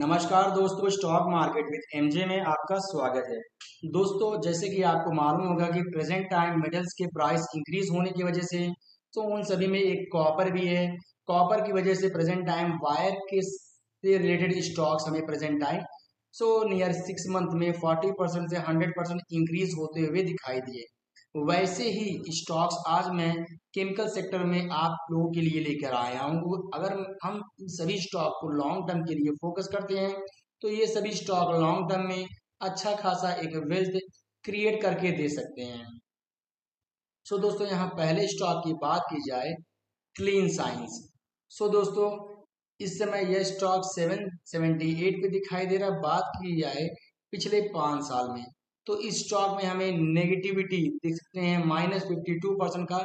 नमस्कार दोस्तों, stock market with MJ में आपका स्वागत है। दोस्तों, जैसे कि आपको मालूम होगा कि प्रेजेंट टाइम मेटल्स के प्राइस इंक्रीज होने की वजह से तो उन सभी में एक कॉपर भी है। कॉपर की वजह से प्रेजेंट टाइम वायर के से रिलेटेड स्टॉक्स हमें प्रेजेंट टाइम नियर 6 मंथ में 40% से 100% इंक्रीज होते हुए दिखाई दिए। वैसे ही स्टॉक्स आज मैं केमिकल सेक्टर में आप लोगों के लिए लेकर आया हूँ। अगर हम इन सभी स्टॉक को लॉन्ग टर्म के लिए फोकस करते हैं तो ये सभी स्टॉक लॉन्ग टर्म में अच्छा खासा एक वेल्थ क्रिएट करके दे सकते हैं। दोस्तों, यहाँ पहले स्टॉक की बात की जाए, क्लीन साइंस। दोस्तों, इस समय यह स्टॉक 778 पे दिखाई दे रहा है। बात की जाए पिछले 5 साल में तो इस स्टॉक में हमें नेगेटिविटी देख सकते हैं, -52% का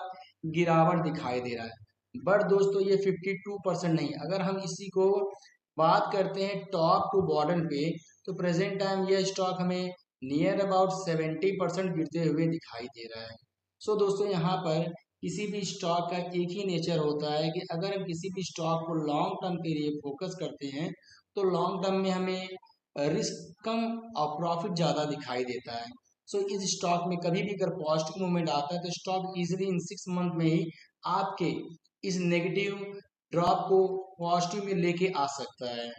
गिरावट दिखाई दे रहा है। बट दोस्तों, ये 52% नहीं, अगर हम इसी को बात करते हैं टॉप टू बॉटम पे तो प्रेजेंट टाइम यह स्टॉक हमें नियर अबाउट 70% गिरते हुए दिखाई दे रहा है। दोस्तों, यहाँ पर किसी भी स्टॉक का एक ही नेचर होता है कि अगर हम किसी भी स्टॉक को लॉन्ग टर्म के लिए फोकस करते हैं तो लॉन्ग टर्म में हमें रिस्क कम और प्रॉफिट ज़्यादा दिखाई देता है। इस स्टॉक में कभी भी अगर पॉजिटिव मूवमेंट आता है तो स्टॉक इजीली इन 6 मंथ में ही आपके इस नेगेटिव ड्रॉप को पॉजिटिव में लेके आ सकता है।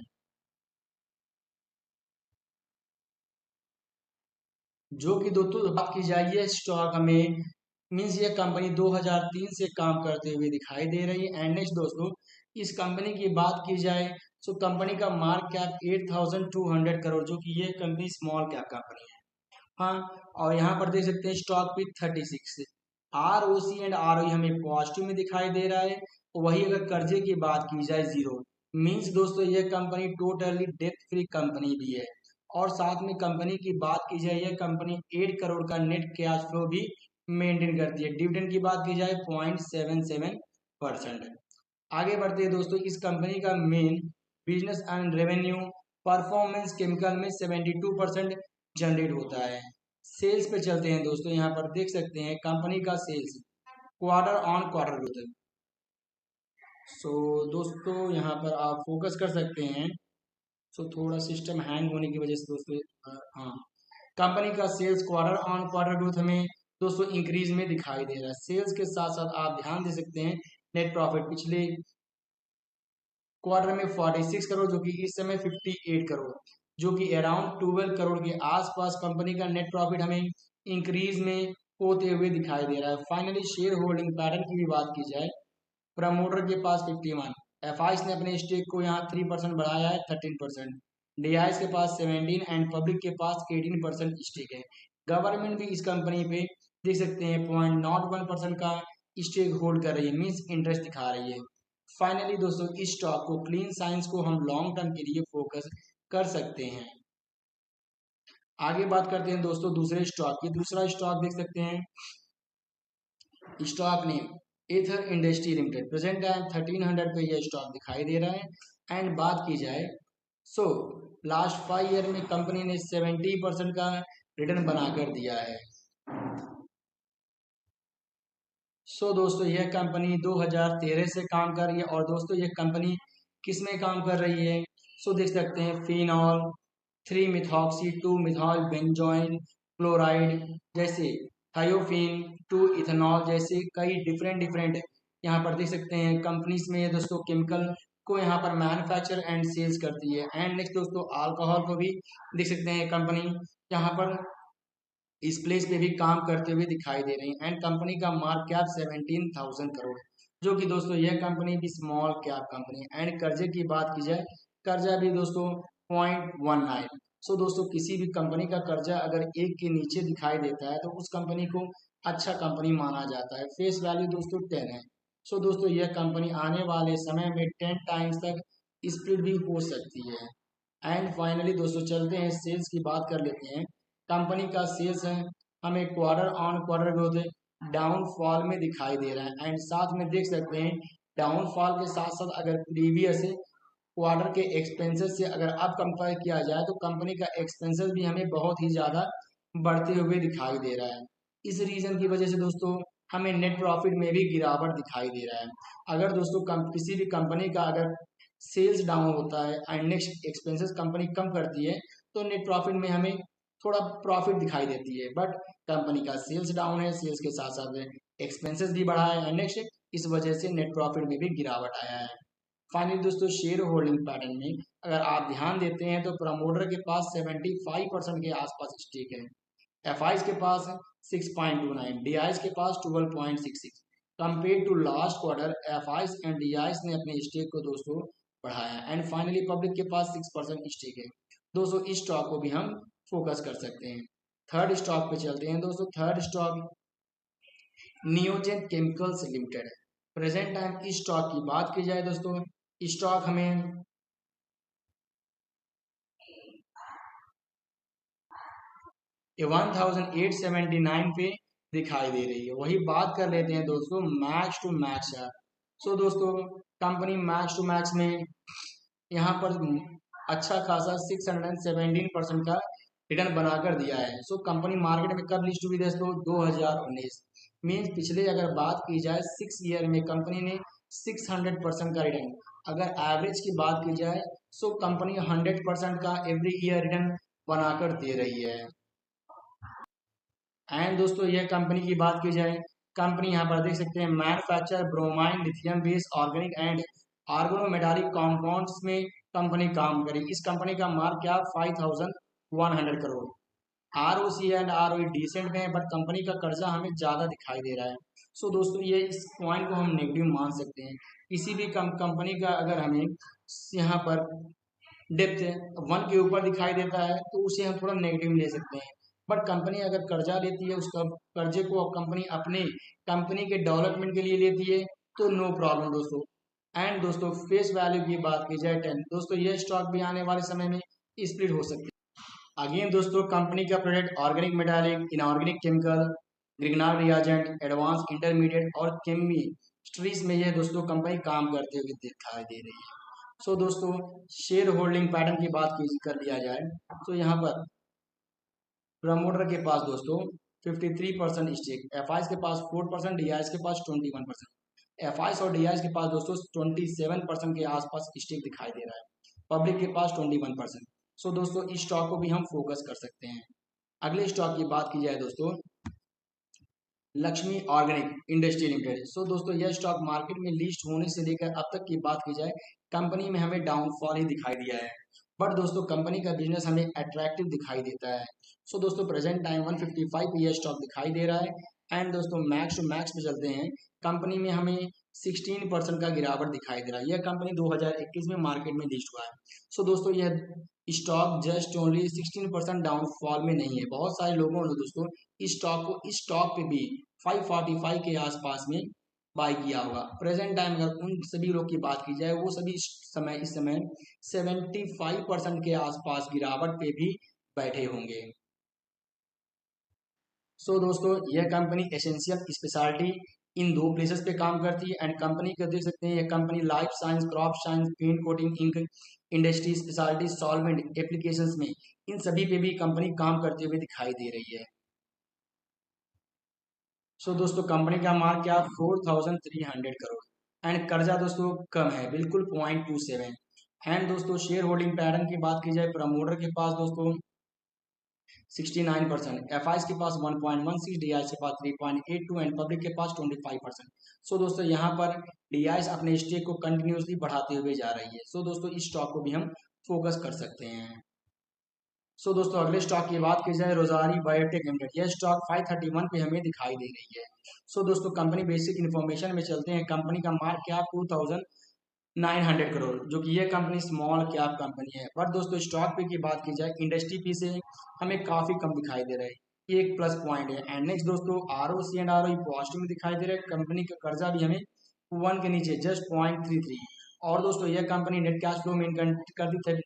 जो कि दोस्तों बात की जाए, ये स्टॉक हमें मीन्स ये कंपनी 2003 से काम करते हुए दिखाई दे रही है। एंड नेक्स्ट दोस्तों, इस कंपनी की बात की जाए कंपनी का मार्क कैप 8,200 करोड़, जो कि ये कंपनी स्मॉल कैप कंपनी है। हाँ, और यहाँ पर देख सकते हैं स्टॉक भी 36, R O C and R O हमें पॉजिटिव में दिखाई दे रहा है। वही अगर कर्जे की बात की जाए, जीरो। मीन्स दोस्तों, ये company totally debt free company भी है। और साथ में कंपनी की बात की जाए, यह कंपनी 8 करोड़ का नेट कैश फ्लो भी मेंटेन करती है। डिविडेंड की बात की जाए 0.77%। आगे बढ़ते हैं दोस्तों, इस कंपनी का main business and revenue performance chemical में 72% जनरेट होता है। सेल्स पे चलते हैं दोस्तों, यहाँ पर देख सकते हैं कंपनी का sales quarter on quarter growth है। दोस्तों, यहाँ पर आप फोकस कर सकते हैं। थोड़ा सिस्टम हैंग होने की वजह से दोस्तों, हाँ, कंपनी का sales quarter on quarter growth हमें दोस्तों इंक्रीज में दिखाई दे रहा है। सेल्स के साथ साथ आप ध्यान दे सकते हैं नेट प्रॉफिट पिछले क्वार्टर में 46 करोड़, जो कि इस समय 58 करोड़, जो कि अराउंड 12 करोड़ के आसपास कंपनी का नेट प्रॉफिट हमें इंक्रीज में होते हुए दिखाई दे रहा है। फाइनली शेयर होल्डिंग पैटर्न की भी बात की जाए, प्रमोटर के पास 51, एफआईस ने अपने स्टेक को यहाँ 3% बढ़ाया है, 13%, डीआईएस के पास 17 एंड पब्लिक के पास 18% स्टेक है। गवर्नमेंट भी इस कंपनी पे देख सकते हैं 0.01% का स्टेक होल्ड कर रही है, मीन्स इंटरेस्ट दिखा रही है। फाइनली दोस्तों, इस स्टॉक को क्लीन साइंस को हम लॉन्ग टर्म के लिए फोकस कर सकते हैं। आगे बात करते हैं दोस्तों दूसरे स्टॉक की। दूसरा स्टॉक देख सकते हैं, स्टॉक नेम एथर इंडस्ट्री लिमिटेड। प्रेजेंट टाइम 1300 पे यह स्टॉक दिखाई दे रहा है। एंड बात की जाए सो लास्ट 5 ईयर में कंपनी ने 70% का रिटर्न बनाकर दिया है। दोस्तों, यह कंपनी 2013 से काम कर रही है। और दोस्तों, यह कंपनी किस में काम कर रही है? देख सकते हैं फिनॉल, 3 मिथॉक्सी 2 मिथॉल बेंजोइन क्लोराइड जैसे, थायोफिन 2 इथेनॉल जैसे कई डिफरेंट डिफरेंट यहाँ पर देख सकते हैं कंपनीज में दोस्तों केमिकल को यहाँ पर मैन्युफैक्चर एंड सेल्स करती है। एंड नेक्स्ट दोस्तों, अल्कोहल को भी देख सकते हैं कंपनी यहाँ पर इस प्लेस पे भी काम करते हुए दिखाई दे रही है। एंड कंपनी का मार्केट कैप 17,000 करोड़, जो कि दोस्तों यह कंपनी भी स्मॉल कैप कंपनी है। एंड कर्जे की बात की जाए, कर्जा भी दोस्तों 0.19। दोस्तों, किसी भी कंपनी का कर्जा अगर 1 के नीचे दिखाई देता है तो उस कंपनी को अच्छा कंपनी माना जाता है। फेस वैल्यू दोस्तों 10 है। दोस्तों, यह कंपनी आने वाले समय में 10 टाइम्स तक स्प्लिट भी हो सकती है। एंड फाइनली दोस्तों, चलते हैं सेल्स की बात कर लेते हैं। कंपनी का सेल्स है हमें quarter on quarter growth downfall में दिखाई दे रहा है। एंड साथ में देख सकते हैं डाउनफॉल के साथ साथ अगर प्रीवियस क्वार्टर के एक्सपेंसेस से अगर अब कंपेयर किया जाए तो कंपनी का एक्सपेंसेस भी हमें बहुत ही ज़्यादा बढ़ते हुए दिखाई दे रहा है। इस रीज़न की वजह से दोस्तों हमें नेट प्रॉफिट में भी गिरावट दिखाई दे रहा है। अगर दोस्तों किसी भी कंपनी का अगर सेल्स डाउन होता है एंड नेक्स्ट एक्सपेंसेस कंपनी कम करती है, तो नेट प्रॉफिट में हमें थोड़ा प्रॉफिट दिखाई देती है। बट कंपनी का सेल्स डाउन है, सेल्स के साथ साथ एक्सपेंसेस भी बढ़ा है एंड नेक्स्ट इस वजह से नेट प्रॉफिट में भी गिरावट आया है। फाइनली दोस्तों शेयर होल्डिंग पैटर्न में अगर आप ध्यान देते हैं तो प्रमोटर के पास 75% के आसपास स्टेक है, एफ के पास 6.29, डी के पास 12.66। Compare to last quarter F and D ने अपने स्टेक को दोस्तों बढ़ाया एंड फाइनली पब्लिक के पास 6% स्टेक है। दोस्तों इस स्टॉक को भी हम फोकस कर सकते हैं। थर्ड स्टॉक पे चलते हैं दोस्तों। थर्ड स्टॉक नियोजन केमिकल्स लिमिटेड है। प्रेजेंट टाइम इस स्टॉक की बात की जाए दोस्तों, स्टॉक हमें 1879 पे दिखाई दे रही है। वही बात कर लेते हैं दोस्तों मैक्स टू मैक्स है। सो दोस्तों कंपनी मैक्स टू मैक्स में यहाँ पर अच्छा खासा 617% का रिटर्न बनाकर दिया है। सो कंपनी मार्केट में कब लिस्ट हुई दोस्तों? 2019 मीन्स पिछले अगर बात की जाए 6 ईयर में कंपनी ने 600% का रिटर्न, अगर एवरेज की बात की जाए सो कंपनी 100% का एवरी ईयर रिटर्न बनाकर दे रही है। एंड दोस्तों यह कंपनी की बात की जाए, कंपनी यहाँ पर देख सकते हैं manufacture bromine lithium based organic and organometallic compounds में कंपनी काम करी। इस कंपनी का मार्क क्या 5100 crore. R O C and R O decent में है बट कंपनी का कर्जा हमें ज़्यादा दिखाई दे रहा है। सो दोस्तों ये इस पॉइंट को हम नेगेटिव मान सकते हैं। किसी भी कंपनी का अगर हमें यहाँ पर डेप्थ 1 के ऊपर दिखाई देता है तो उसे हम थोड़ा नेगेटिव ले सकते हैं। बट कंपनी अगर कर्जा लेती है उसका कर्जे को कंपनी अपने कंपनी के डेवलपमेंट के लिए लेती है तो नो प्रॉब्लम दोस्तों। एंड दोस्तों फेस वैल्यू की बात की जाए 10, दोस्तों ये स्टॉक भी आने वाले समय में स्प्लिट हो सकती है। अगेन दोस्तों कंपनी का product organic metallic, inorganic chemical, Grignard reagent, advance intermediate और केमिस्ट्रीज में यह दोस्तों कंपनी काम करते हुए दिखाई दे रही है। सो दोस्तों शेयर होल्डिंग पैटर्न की बात कर लिया जाए तो यहाँ पर प्रमोटर के पास दोस्तों 53% स्टेक, एफ के पास 4%, डी के पास 21%। एफ और डी के पास दोस्तों 27% के आसपास स्टेक दिखाई दे रहा है, पब्लिक के पास 21%। सो दोस्तों इस स्टॉक को भी हम फोकस कर सकते हैं। अगले स्टॉक की बात की जाए दोस्तों लक्ष्मी ऑर्गेनिक इंडस्ट्री लिमिटेड। सो दोस्तों यह स्टॉक मार्केट में लिस्ट होने से लेकर अब तक की बात की जाए कंपनी में हमें डाउनफॉल ही दिखाई दिया है, बट दोस्तों कंपनी का बिजनेस हमें अट्रैक्टिव दिखाई देता है। सो दोस्तों प्रेजेंट टाइम 155 पे यह स्टॉक दिखाई दे रहा है एंड दोस्तों मैक्स टू मैक्स पे चलते हैं। कंपनी में हमें 16% का गिरावट दिखाई दे रहा है। यह कंपनी 2021 में मार्केट में लिस्ट हुआ है। सो दोस्तों यह स्टॉक जस्ट ओनली 16% डाउनफॉल में नहीं है। बहुत सारे लोगों ने दोस्तों इस स्टॉक पे भी 545 के आसपास में बाय किया होगा। प्रेजेंट टाइम अगर उन सभी लोग की बात की जाए वो सभी इस समय 75% के आसपास गिरावट पे भी बैठे होंगे। सो दोस्तों यह company essential speciality in 2 places पे काम करती है एंड कंपनी का देख सकते हैं यह company life science, crop science, paint coating, ink industry, speciality, solvent applications में इन सभी पे भी कंपनी काम करते हुए दिखाई दे रही है। सो दोस्तों कंपनी का मार्क क्या 4300 करोड़ एंड कर्जा दोस्तों कम है बिल्कुल 0.27। एंड दोस्तों शेयर होल्डिंग पैटर्न की बात की जाए प्रमोटर के पास दोस्तों 69%, एफ के पास 1.16, डी के पास 3.82 एंड पब्लिक के पास 25%। सो दोस्तों यहाँ पर डी अपने स्टेक को कंटिन्यूसली बढ़ाते हुए जा रही है। सो दोस्तों इस स्टॉक को भी हम फोकस कर सकते हैं। सो दोस्तों अगले स्टॉक की बात की जाए रोजारी बायोटेक लिमिटेड। यह स्टॉक 531 पे हमें दिखाई दे रही है। सो दोस्तों कंपनी बेसिक इन्फॉर्मेशन में चलते हैं। कंपनी का मार्क कैप 2900 करोड़, जो कि यह कंपनी स्मॉल कैप कंपनी है। बट दोस्तों स्टॉक पे की बात की जाए इंडस्ट्री पी से हमें काफी कम दिखाई दे रहा है, एक प्लस पॉइंट है। एंड नेक्स्ट दोस्तों R O C and R O positive में दिखाई दे रहा है। कंपनी का कर्जा भी हमें 1 के नीचे जस्ट 0.33। और दोस्तों यह company net cash flow maintain करती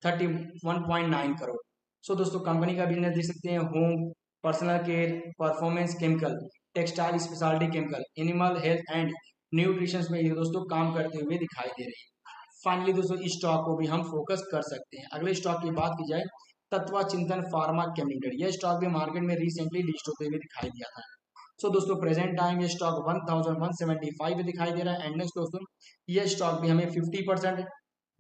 31.9 करोड़। सो दोस्तों कंपनी का बिजनेस देख सकते हैं home, personal care, performance chemical, textile speciality chemical, animal health and nutrition में ये दोस्तों काम करते हुए दिखाई दे रही है। फाइनली दोस्तों इस स्टॉक को भी हम फोकस कर सकते हैं। अगले स्टॉक की बात की जाए तत्वा चिंतन फार्मा केम लिमिटेड। यह स्टॉक भी मार्केट में रिसेंटली लिस्ट होते हुए दिखाई दिया था। सो दोस्तों प्रेजेंट टाइम ये स्टॉक 1175 पे दिखाई दे रहा है एंड नेक्स्ट दोस्तों ये स्टॉक भी हमें 50%,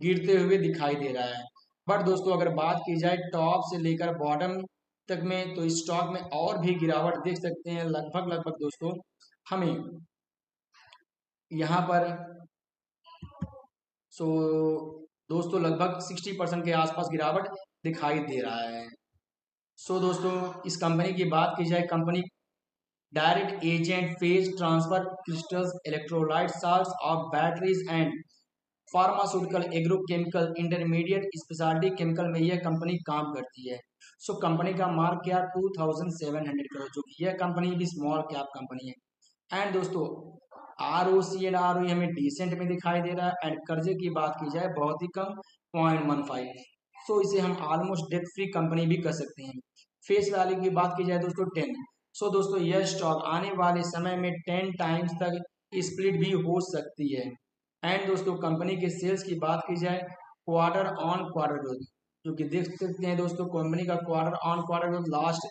गिरते हुए दिखाई दे रहा है। बट दोस्तों अगर बात की जाए टॉप से लेकर बॉटम तक में, तो स्टॉक में और भी गिरावट देख सकते हैं। लगभग लगभग दोस्तों हमें यहाँ पर सो दोस्तों लगभग 60% के आसपास गिरावट दिखाई दे रहा है। दोस्तों इस कंपनी की बात की जाए, company direct agent phase transfer crystals electrolyte salts of batteries and pharmaceutical agrochemical intermediate speciality chemical में यह कंपनी काम करती है। कंपनी का मार्क क्या 2700 करोड़, जो कि यह कंपनी भी स्मॉल कैप कंपनी है। एंड दोस्तों R O C and R O हमें डिसेंट में दिखाई दे रहा है। एंड कर्जे की बात की जाए बहुत ही कम 0.15। इसे हम ऑलमोस्ट डेट फ्री कंपनी भी कर सकते हैं। फेस वैल्यू की बात की जाए दोस्तों 10। दोस्तों यह स्टॉक आने वाले समय में 10 टाइम्स तक स्प्लिट भी हो सकती है। एंड दोस्तों कंपनी के सेल्स की बात की जाए क्वार्टर ऑन क्वार्टर ग्रोथ, जो कि देख सकते हैं दोस्तों कंपनी का quarter on quarter growth last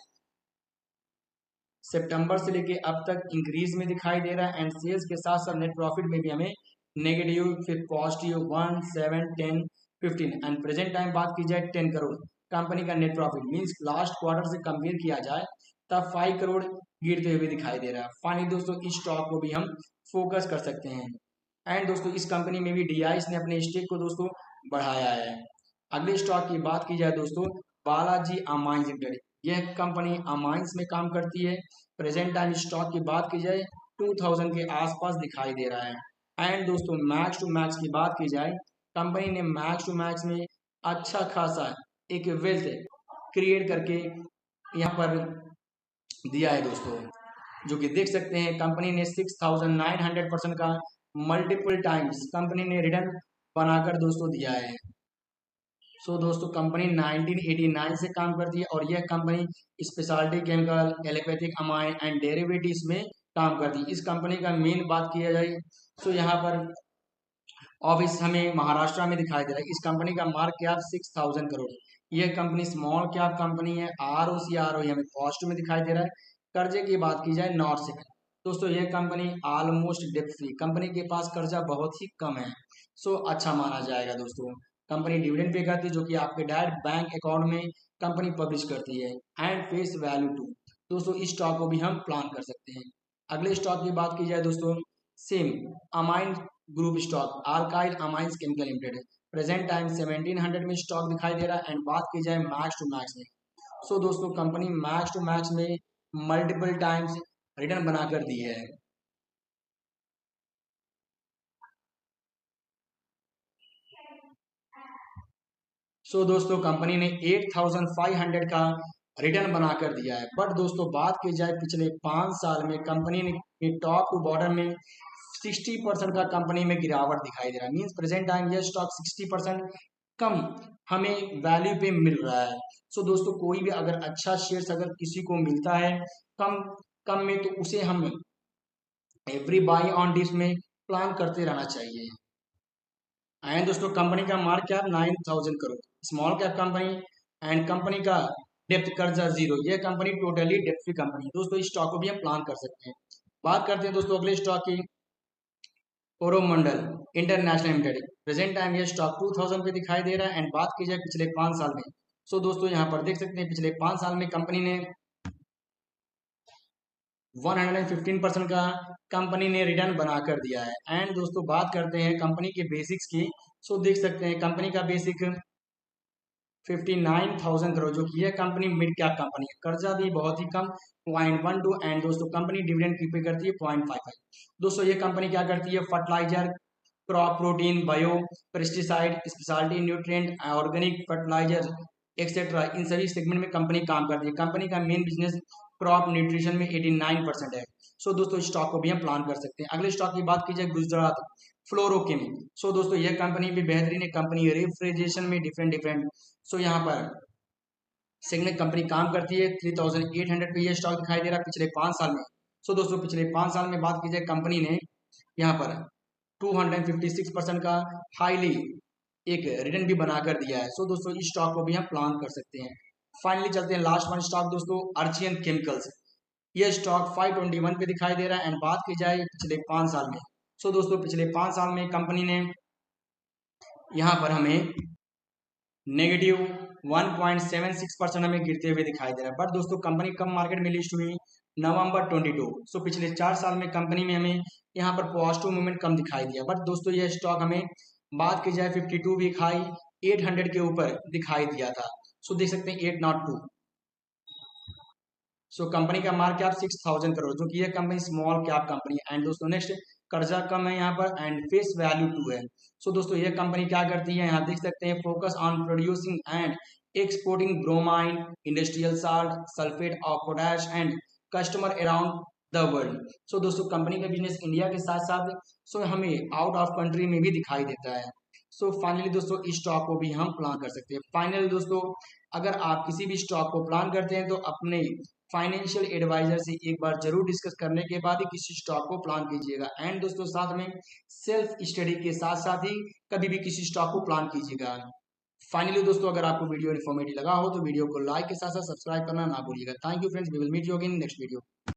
सितंबर से लेके अब तक इंक्रीज में दिखाई दे रहा है। एंड सेल्स के साथ साथ नेट प्रॉफिट में भी हमें नेगेटिव फिर पॉजिटिव 1, 7, 10, 15 एंड प्रेजेंट टाइम बात की जाए 10 करोड़ कंपनी का net profit means last quarter से कंपेयर किया जाए तब 5 करोड़ गिरते हुए दिखाई दे रहा है। फाइनली दोस्तों इस स्टॉक को भी हम फोकस कर सकते हैं। एंड दोस्तों इस कंपनी में भी डीआईएस ने अपने स्टेक को दोस्तों बढ़ाया है। अगले स्टॉक की बात की जाए दोस्तों बालाजी अमाइंस लिमिटेड, यह कंपनी अमाइंस में काम करती है। प्रेजेंट टाइम स्टॉक की बात की जाए 2000 के आसपास दिखाई दे रहा है। एंड दोस्तों मैक्स टू मैक्स की बात की जाए, कंपनी ने मैक्स टू मैक्स में अच्छा खासा एक वेल्थ क्रिएट करके यहाँ पर दिया है दोस्तों, जो कि देख सकते हैं कंपनी ने 6900% का मल्टीपल टाइम्स कंपनी ने रिटर्न बनाकर दोस्तों दिया है। दोस्तों कंपनी 1989 से काम करती है और यह company speciality chemical, allopathic amine and derivatives में काम करती है। इस कंपनी का मेन बात किया जाए यहाँ पर ऑफिस हमें महाराष्ट्र में दिखाई दे रहा है। इस कंपनी का मार्क कैप 6000 करोड़। यह कंपनी स्मॉल कैप कंपनी है। आर ओ हमें पॉजिटिव में दिखाई दे रहा है। कर्जे की बात की जाए नॉट सेकंड, दोस्तों यह company almost debt free, company के पास कर्जा बहुत ही कम है। अच्छा माना जाएगा दोस्तों। कंपनी डिविडेंड पे करती है, जो कि आपके डायरेक्ट बैंक अकाउंट में कंपनी पब्लिश करती है। एंड फेस वैल्यू 2, दोस्तों इस स्टॉक को भी हम प्लान कर सकते हैं। अगले स्टॉक की बात की जाए दोस्तों same amine group stock alkyl amines chemical limited, present time 1700 में स्टॉक दिखाई दे रहा है। एंड बात की जाए मैक्स टू मैक्स में, दोस्तों कंपनी मैक्स टू मैक्स में मल्टीपल टाइम्स रिटर्न बनाकर दी है। दोस्तों कंपनी ने 8500 का रिटर्न बनाकर दिया है। बट दोस्तों बात की जाए पिछले 5 साल में कंपनी ने टॉप टू बॉटम में 60% का कंपनी में गिरावट दिखाई दे रहा है। मीन्स प्रेजेंट टाइम यह स्टॉक 60% कम हमें वैल्यू पे मिल रहा है। दोस्तों कोई भी अगर अच्छा शेयर्स अगर किसी को मिलता है कम कम में, तो उसे हम एवरी बाई ऑन डिप में प्लान करते रहना चाहिए। एंड दोस्तों कंपनी का market cap 9000 crore, small cap company and company का डेप्थ कर्जा जीरो, यह कंपनी टोटली डेप्ट फ्री कंपनी है। दोस्तों इस स्टॉक को भी हम प्लान कर सकते हैं। बात करते हैं दोस्तों अगले स्टॉक की, Coromandel international limited, present time ये स्टॉक 2000 पे दिखाई दे रहा है। एंड बात की जाए पिछले 5 साल में, दोस्तों यहाँ पर देख सकते हैं पिछले 5 साल में कंपनी ने 115% का कंपनी ने रिटर्न बनाकर दिया है। एंड दोस्तों बात करते हैं कंपनी के बेसिक्स की, देख सकते हैं कंपनी का बेसिक 59,000 करोड़, जो कि यह कंपनी मिड कैप कंपनी है। कर्जा भी बहुत ही कम 0.12। एंड दोस्तों कंपनी डिविडेंड की पे करती है 0.55। दोस्तों ये कंपनी क्या करती है fertiliser, crop protein, bio pesticide, speciality nutrient, organic fertiliser etcetera, इन सभी सेगमेंट में कंपनी काम करती है। कंपनी का मेन बिजनेस क्रॉप न्यूट्रिशन में 89% है। दोस्तों स्टॉक को भी हम प्लान कर सकते हैं। अगले स्टॉक की बात की जाए गुजरात फ्लोरोकेम, दोस्तों यह कंपनी भी बेहतरीन है। कंपनी रेफ्रिजरेशन में डिफरेंट डिफरेंट यहाँ पर सिग्नेट कंपनी काम करती है। 3800 पे ये स्टॉक दिखाई दे रहा है पिछले 5 साल में। दोस्तों पिछले 5 साल में बात की जाए कंपनी ने यहाँ पर 256% का हाईली एक रिटर्न भी बनाकर दिया है। दोस्तों इस स्टॉक को भी हम प्लान कर सकते हैं। फाइनली चलते हैं लास्ट वन स्टॉक दोस्तों अर्चियन केमिकल्स, ये स्टॉक 521 पे दिखाई दे रहा है। एंड बात की जाए पिछले 5 साल में, दोस्तों पिछले 5 साल में कंपनी ने यहाँ पर हमें नेगेटिव 1.76% हमें गिरते हुए दिखाई दे रहा है। बट दोस्तों कंपनी कब मार्केट में लिस्ट हुई? नवंबर 22। सो पिछले 4 साल में कंपनी में हमें यहाँ पर पॉजिटिव मूवमेंट कम दिखाई दिया। बट दोस्तों ये स्टॉक हमें बात की जाए 52 वीक हाई 800 के ऊपर दिखाई दिया था। सो देख सकते हैं 802। सो कंपनी का मार्केट कैप 6000 करोड़, जो कि ये कंपनी स्मॉल कैप कंपनी है। एंड दोस्तों नेक्स्ट कर्जा कम है यहाँ पर एंड फेस वैल्यू 2 है। सो दोस्तों ये कंपनी क्या करती है, यहाँ देख सकते हैं focus on producing and exporting bromine, industrial salt, sulphate of potash and customer around the world. So दोस्तों कंपनी का बिजनेस इंडिया के साथ साथ हमें आउट ऑफ कंट्री में भी दिखाई देता है। सो फाइनली दोस्तों इस स्टॉक को भी हम प्लान कर सकते हैं। फाइनली दोस्तों अगर आप किसी भी स्टॉक को प्लान करते हैं तो अपने फाइनेंशियल एडवाइजर से एक बार जरूर डिस्कस करने के बाद ही किसी स्टॉक को प्लान कीजिएगा। एंड दोस्तों साथ में सेल्फ स्टडी के साथ साथ ही कभी भी किसी स्टॉक को प्लान कीजिएगा। फाइनली दोस्तों अगर आपको वीडियो इन्फॉर्मेटिव लगा हो तो वीडियो को लाइक के साथ साथ सब्सक्राइब करना ना भूलिएगा। Thank you friends, we will meet you again next video.